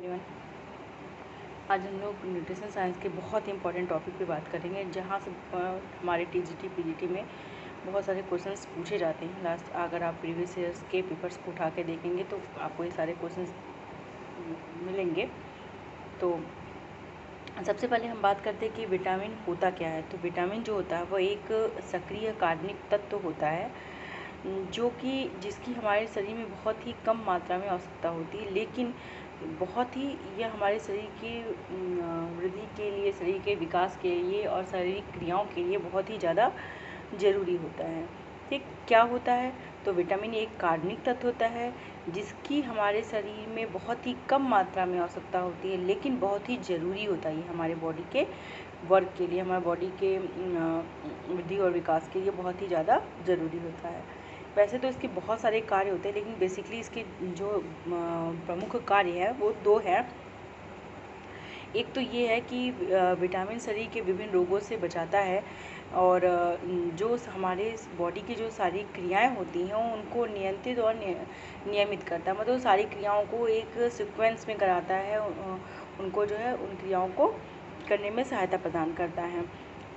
Everyone, आज हम लोग न्यूट्रिशन साइंस के बहुत ही इंपॉर्टेंट टॉपिक पे बात करेंगे, जहाँ से हमारे टीजीटी पीजीटी में बहुत सारे क्वेश्चंस पूछे जाते हैं। लास्ट अगर आप प्रीवियस ईयर्स के पेपर्स को उठा के देखेंगे तो आपको ये सारे क्वेश्चंस मिलेंगे। तो सबसे पहले हम बात करते हैं कि विटामिन होता क्या है। तो विटामिन जो होता है वो एक सक्रिय कार्बनिक तत्व होता है, जो कि जिसकी हमारे शरीर में बहुत ही कम मात्रा में आवश्यकता होती है, लेकिन बहुत ही यह हमारे शरीर की वृद्धि के लिए, शरीर के विकास के लिए और शारीरिक क्रियाओं के लिए बहुत ही ज़्यादा ज़रूरी होता है। ठीक, क्या होता है? तो विटामिन एक कार्बनिक तत्व होता है जिसकी हमारे शरीर में बहुत ही कम मात्रा में आवश्यकता होती है, लेकिन बहुत ही ज़रूरी होता है। ये हमारे बॉडी के वर्क के लिए, हमारे बॉडी के वृद्धि और विकास के लिए बहुत ही ज़्यादा ज़रूरी होता है। वैसे तो इसके बहुत सारे कार्य होते हैं, लेकिन बेसिकली इसके जो प्रमुख कार्य है वो दो हैं। एक तो ये है कि विटामिन शरीर के विभिन्न रोगों से बचाता है, और जो हमारे बॉडी की जो सारी क्रियाएं होती हैं उनको नियंत्रित और नियमित करता है। मतलब सारी क्रियाओं को एक सीक्वेंस में कराता है, उनको जो है उन क्रियाओं को करने में सहायता प्रदान करता है।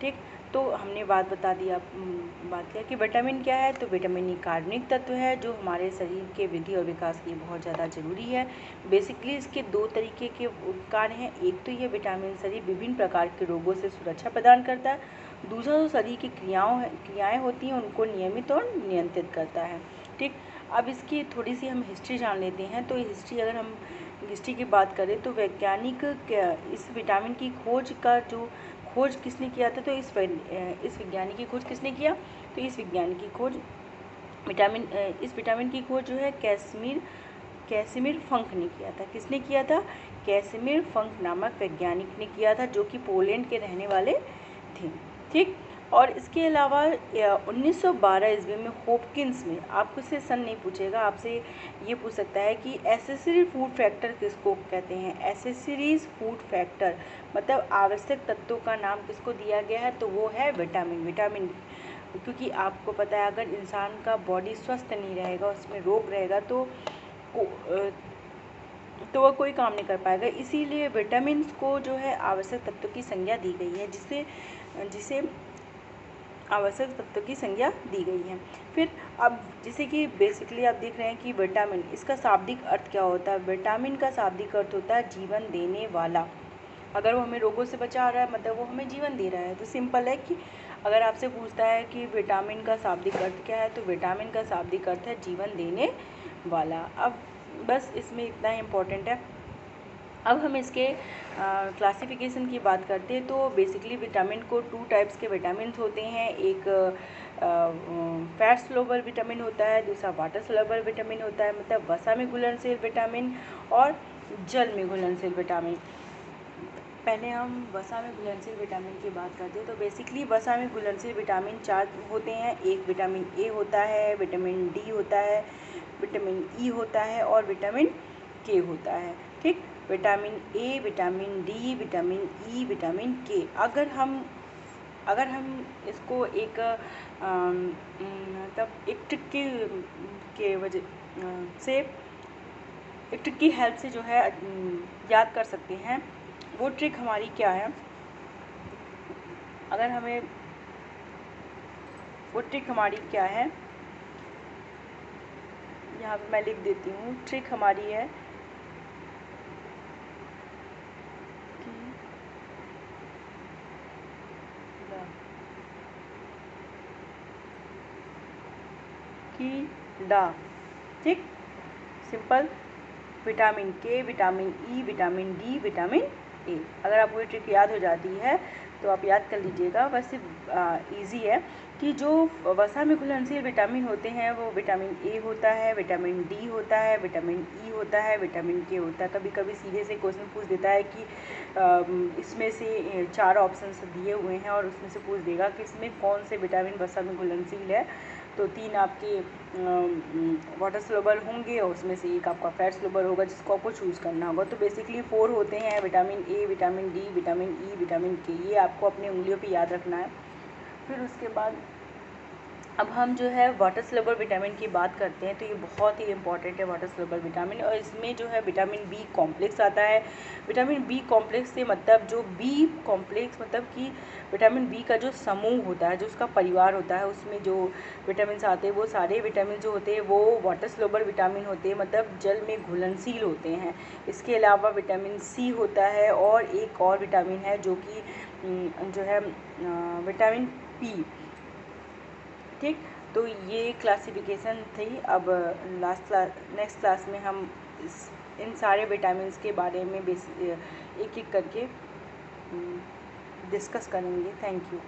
ठीक, तो हमने बात किया कि विटामिन क्या है। तो विटामिन एक कार्बनिक तत्व है जो हमारे शरीर के वृद्धि और विकास के लिए बहुत ज़्यादा ज़रूरी है। बेसिकली इसके दो तरीके के कार्य हैं। एक तो ये विटामिन शरीर विभिन्न प्रकार के रोगों से सुरक्षा प्रदान करता है, दूसरा जो शरीर की क्रियाएँ होती हैं उनको नियमित और नियंत्रित करता है। ठीक, अब इसकी थोड़ी सी हम हिस्ट्री जान लेते हैं। तो हिस्ट्री, अगर हम हिस्ट्री की बात करें तो वैज्ञानिक इस विटामिन की खोज किसने किया था? तो इस विज्ञानी की खोज किसने किया? तो इस विटामिन की खोज जो है कैसिमिर फंक ने किया था। किसने किया था? कैसिमिर फंक नामक वैज्ञानिक ने किया था, जो कि पोलैंड के रहने वाले थे। ठीक, और इसके अलावा 1912 ईस्वी में हॉपकिंस में, आपको से सन नहीं पूछेगा, आपसे ये पूछ सकता है कि एसेसरी फूड फैक्टर किसको कहते हैं। एसेसरीज फूड फैक्टर मतलब आवश्यक तत्वों का नाम किसको दिया गया है? तो वो है विटामिन। क्योंकि आपको पता है, अगर इंसान का बॉडी स्वस्थ नहीं रहेगा, उसमें रोग रहेगा, तो वह कोई काम नहीं कर पाएगा। इसीलिए विटामिन्स को जो है आवश्यक तत्व की संज्ञा दी गई है, जिसे आवश्यक तत्व की संज्ञा दी गई है। फिर अब जैसे कि बेसिकली आप देख रहे हैं कि विटामिन, इसका शाब्दिक अर्थ क्या होता है? विटामिन का शाब्दिक अर्थ होता है जीवन देने वाला। अगर वो हमें रोगों से बचा रहा है, मतलब वो हमें जीवन दे रहा है। तो सिंपल है कि अगर आपसे पूछता है कि विटामिन का शाब्दिक अर्थ क्या है, तो विटामिन का शाब्दिक अर्थ है जीवन देने वाला। अब बस इसमें इतना ही इम्पोर्टेंट है। अब हम इसके क्लासिफिकेशन की बात करते हैं। तो बेसिकली विटामिन को 2 टाइप्स के विटामिन होते हैं। एक फैट सोल्यूबल विटामिन होता है, दूसरा वाटर सोल्यूबल विटामिन होता है, मतलब वसा में घुलनशील विटामिन और जल में घुलनशील विटामिन। पहले हम वसा में घुलनशील विटामिन की बात करते हैं। तो बेसिकली वसा में घुलनशील विटामिन 4 होते हैं। एक विटामिन ए होता है, विटामिन डी होता है, विटामिन ई होता है और विटामिन के होता है। ठीक, vitamin A, vitamin D, vitamin E, vitamin के। अगर हम इसको एक मतलब एक ट्रिक के वजह से, एक ट्रिक की हेल्प से जो है याद कर सकते हैं। वो ट्रिक हमारी क्या है? अगर हमें वो ट्रिक हमारी क्या है, यहाँ पे मैं लिख देती हूँ। ट्रिक हमारी है कि ठीक, सिंपल, विटामिन के, vitamin E, vitamin D, vitamin A. अगर आपको ये ट्रिक याद हो जाती है तो आप याद कर लीजिएगा। वैसे इजी है कि जो वसा में घुलनशील विटामिन होते हैं वो विटामिन ए होता है, विटामिन डी होता है, विटामिन ई होता है, विटामिन के होता है। कभी कभी सीधे से क्वेश्चन पूछ देता है कि इसमें से 4 ऑप्शन दिए हुए हैं और उसमें से पूछ देगा कि इसमें कौन से विटामिन वसा में घुलनशील है। तो 3 आपके वाटर सोल्यूबल होंगे और उसमें से एक आपका फैट सोल्यूबल होगा, जिसको आपको चूज़ करना होगा। तो बेसिकली 4 होते हैं, vitamin A, vitamin D, vitamin E, vitamin के। ये आपको अपनी उंगलियों पे याद रखना है। फिर उसके बाद अब हम जो है वाटर सॉल्युबल विटामिन की बात करते हैं, तो ये बहुत ही इंपॉर्टेंट है वाटर सॉल्युबल विटामिन। और इसमें जो है विटामिन बी कॉम्प्लेक्स आता है। विटामिन बी कॉम्प्लेक्स से मतलब जो बी कॉम्प्लेक्स मतलब कि विटामिन बी का जो समूह होता है, जो उसका परिवार होता है, उसमें जो विटामिन आते हैं वो सारे विटामिन जो होते हैं वो वाटर सॉल्युबल विटामिन होते हैं, मतलब जल में घुलनशील होते हैं। इसके अलावा विटामिन सी होता है और एक और विटामिन है जो कि जो है विटामिन पी। ठीक, तो ये क्लासिफिकेशन थी। अब नेक्स्ट क्लास में हम इन सारे विटामिन्स के बारे में एक एक करके डिस्कस करेंगे। Thank you.